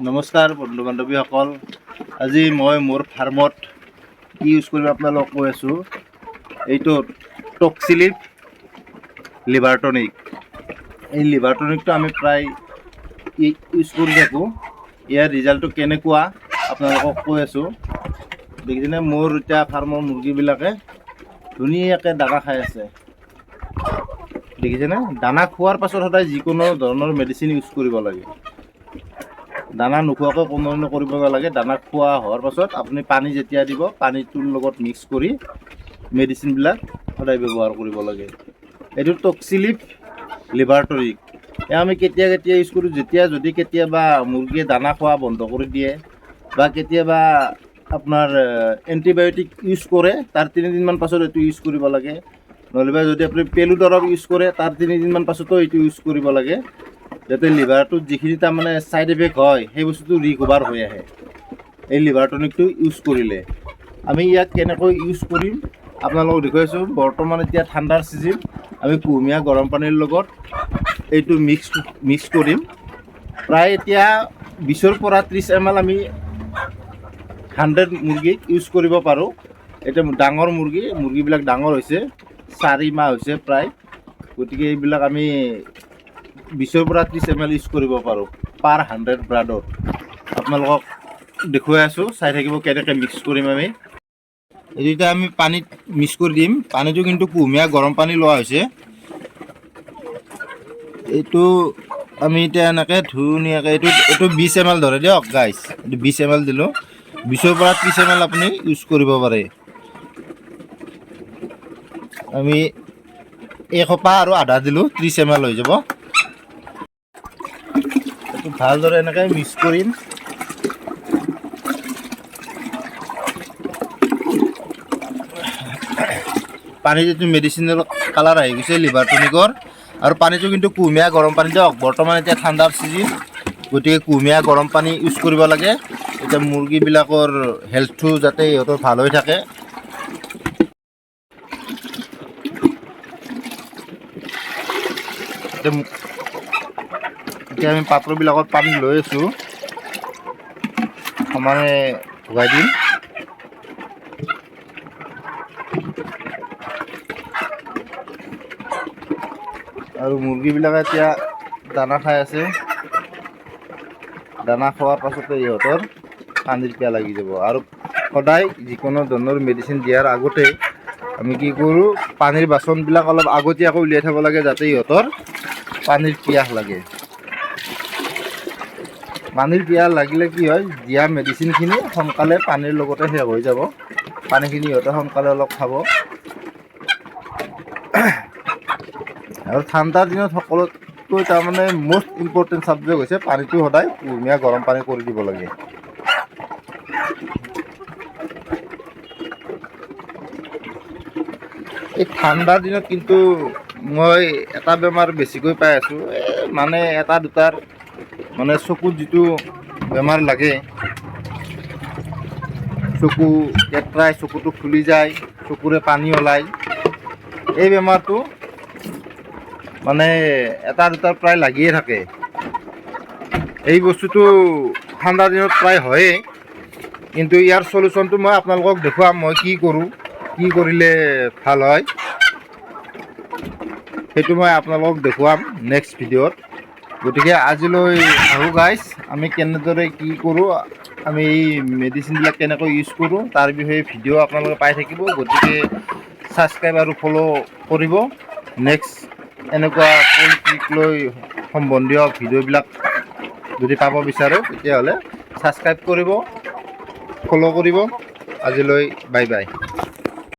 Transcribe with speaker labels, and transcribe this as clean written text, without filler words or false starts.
Speaker 1: নমস্কাৰ বন্ধু বান্ধৱীসকল, আজি মই মোৰ ফাৰ্মত কি ইউজ কৰিম আপোনালোকক কৈ আছোঁ। এইটো টক্সিলিপ লিভাৰ টনিক। এই লিভাৰ টনিকটো আমি প্ৰায় ইউজ কৰি থাকোঁ। ইয়াৰ ৰিজাল্টটো কেনেকুৱা আপোনালোকক কৈ আছোঁ। দেখিছেনে, মোৰ এতিয়া ফাৰ্মৰ মুৰ্গীবিলাকে ধুনীয়াকৈ দানা খাই আছে। দেখিছেনে, দানা খোৱাৰ পাছত সদায় যিকোনো ধৰণৰ মেডিচিন ইউজ কৰিব লাগে। দানা নোখোৱাকৈ কোনো কৰিব নালাগে। দানা খোৱা হোৱাৰ পাছত আপুনি পানী যেতিয়া দিব, পানীটোৰ লগত মিক্স কৰি মেডিচিনবিলাক সদায় ব্যৱহাৰ কৰিব লাগে। এইটো টক্সিলিপ লিভাৰ টনিক। আমি কেতিয়া ইউজ কৰোঁ, যদি কেতিয়াবা মুৰ্গীয়ে দানা খোৱা বন্ধ কৰি দিয়ে বা কেতিয়াবা আপোনাৰ এণ্টিবায়'টিক ইউজ কৰে, তাৰ 3 দিনমান পাছত এইটো ইউজ কৰিব লাগে। নহ'লে যদি আপুনি পেলু দৰৱ ইউজ কৰে, তাৰ 3 দিনমান পাছতো এইটো ইউজ কৰিব লাগে, যাতে লিভাৰটোত যিখিনি তাৰমানে ছাইড এফেক্ট হয় সেই বস্তুটো ৰিকভাৰ হৈ আহে। এই লিভাৰ টনিকটো ইউজ কৰিলে আমি ইয়াক কেনেকৈ ইউজ কৰিম আপোনালোকক দেখুৱাইছোঁ। বৰ্তমান এতিয়া ঠাণ্ডাৰ ছিজন, আমি কুহুমীয়া গৰম পানীৰ লগত এইটো মিক্স কৰিম। প্ৰায় এতিয়া 20ৰ পৰা 30 ml আমি 100 মুৰ্গীক ইউজ কৰিব পাৰোঁ। এতিয়া ডাঙৰ মুৰ্গীবিলাক ডাঙৰ হৈছে, 4 মাহ হৈছে প্ৰায়, গতিকে এইবিলাক আমি 20ৰ পৰা 30 ml ইউজ কৰিব পাৰোঁ পাৰ 100 ব্ৰাডত। আপোনালোকক দেখুৱাই আছোঁ, চাই থাকিব কেনেকৈ মিক্স কৰিম আমি। এতিয়া আমি পানীত মিক্স কৰি দিম। পানীটো কিন্তু কুহুমীয়া গৰম পানী লোৱা হৈছে। এইটো আমি এতিয়া এনেকৈ ধুনীয়াকৈ এইটো 20 ml ধৰে দিয়ক গাইছ। এইটো 20 ml দিলোঁ। 20ৰ পৰা 30 ml আপুনি ইউজ কৰিব পাৰে। আমি এসোপা আৰু আধা দিলোঁ, 30 ml হৈ যাব। এইটো ভালদৰে এনেকৈ মিক্স কৰিম। পানী যিটো মেডিচিনৰ কালাৰ আহি গৈছে লিভাৰ টনিকৰ, আৰু পানীটো কিন্তু কুহুমীয়া গৰম পানী দিয়ক। বৰ্তমান এতিয়া ঠাণ্ডাৰ ছিজন, গতিকে কুহুমীয়া গৰম পানী ইউজ কৰিব লাগে। এতিয়া মুৰ্গীবিলাকৰ হেল্থটো যাতে ইহঁতৰ ভাল হৈ থাকে। এতিয়া আমি পাত্ৰবিলাকত পানী লৈ আছোঁ, সমানে ভগাই দিম। আৰু মুৰ্গীবিলাকে এতিয়া দানা খাই আছে। দানা খোৱাৰ পাছতে ইহঁতৰ পানীৰ পিয়াহ লাগি যাব। আৰু সদায় যিকোনো ধৰণৰ মেডিচিন দিয়াৰ আগতে আমি কি কৰোঁ, পানীৰ বাচনবিলাক অলপ আগতীয়াকৈ উলিয়াই থ'ব লাগে, যাতে ইহঁতৰ পানীৰ পিয়াহ লাগে। পানীৰ পিয়াহ লাগিলে কি হয়, দিয়া মেডিচিনখিনি সোনকালে পানীৰ লগতে শেষ হৈ যাব। পানীখিনি ইহঁতে সোনকালে অলপ খাব। আৰু ঠাণ্ডাৰ দিনত সকলোতকৈ তাৰমানে মষ্ট ইম্পৰ্টেণ্ট ছাবজেক্ট হৈছে পানীটো সদায় কুহুমীয়া গৰম পানী কৰি দিব লাগে। এই ঠাণ্ডাৰ দিনত কিন্তু মই এটা বেমাৰ বেছিকৈ পাই আছোঁ, মানে এটা দুটাৰ মানে চকুত যিটো বেমাৰ লাগে, চকু কেট্ৰাই, চকুটো ফুলি যায়, চকুৰে পানী ওলায়। এই বেমাৰটো মানে এটা দুটাৰ প্ৰায় লাগিয়ে থাকে। এই বস্তুটো ঠাণ্ডা দিনত প্ৰায় হয়েই, কিন্তু ইয়াৰ চলিউশ্যনটো মই আপোনালোকক দেখুৱাম। মই কি কৰোঁ, কি কৰিলে ভাল হয়, সেইটো মই আপোনালোকক দেখুৱাম নেক্সট ভিডিঅ'ত। গতিকে আজিলৈ আহোঁ গাইছ, আমি কেনেদৰে কি কৰোঁ, আমি এই মেডিচিনবিলাক কেনেকৈ ইউজ কৰোঁ তাৰ বিষয়ে ভিডিঅ' আপোনালোকে পাই থাকিব। গতিকে ছাবস্ক্ৰাইব আৰু ফ'ল' কৰিব। নেক্সট এনেকুৱা পলিট্ৰিক লৈ সম্বন্ধীয় ভিডিঅ'বিলাক যদি পাব বিচাৰে, তেতিয়াহ'লে ছাবস্ক্ৰাইব কৰিব, ফ'ল' কৰিব। আজিলৈ বাই বাই।